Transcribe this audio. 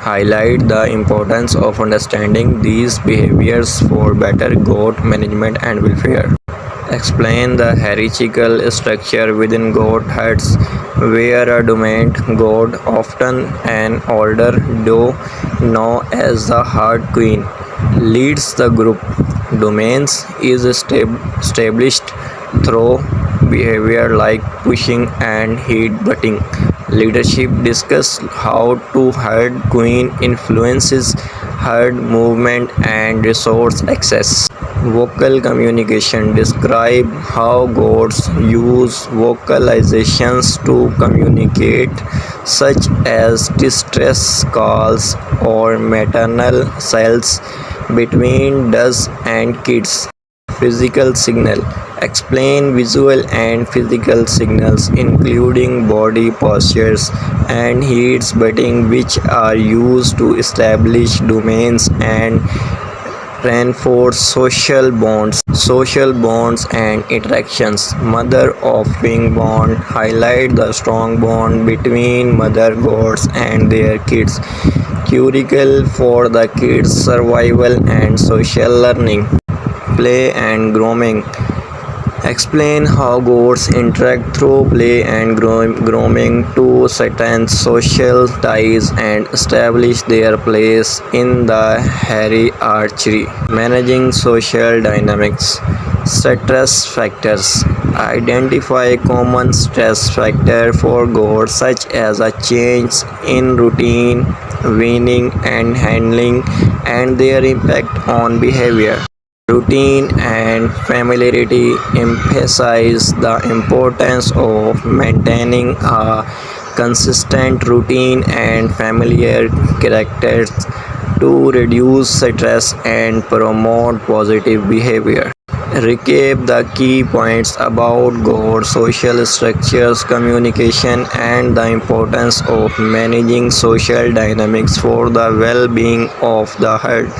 highlight the importance of understanding these behaviors for better goat management and welfare. Explain the hierarchical structure within goat herds, where a dominant goat, often an older doe known as the herd queen, leads the group. Dominance is established through behavior like pushing and head-butting. Leadership discuss how to herd queen influences herd movement and resource access. Vocal communication describe how goats use vocalizations to communicate, such as distress calls or maternal cells between does and kids. Physical signal explain visual and physical signals including body postures and heads butting, which are used to establish domains and reinforce social bonds and interactions. Mother-offspring bond highlight the strong bond between mother goats and their kids, critical for the kids' survival and social learning. Play and grooming explain how goats interact through play and grooming to strengthen social ties and establish their place in the hierarchy. Managing social dynamics. Stress factors identify common stress factors for goats, such as a change in routine, weaning, and handling, and their impact on behavior. Routine and familiarity emphasize the importance of maintaining a consistent routine and familiar characters to reduce stress and promote positive behavior. Recap the key points about goat social structures, communication, and the importance of managing social dynamics for the well being of the herd.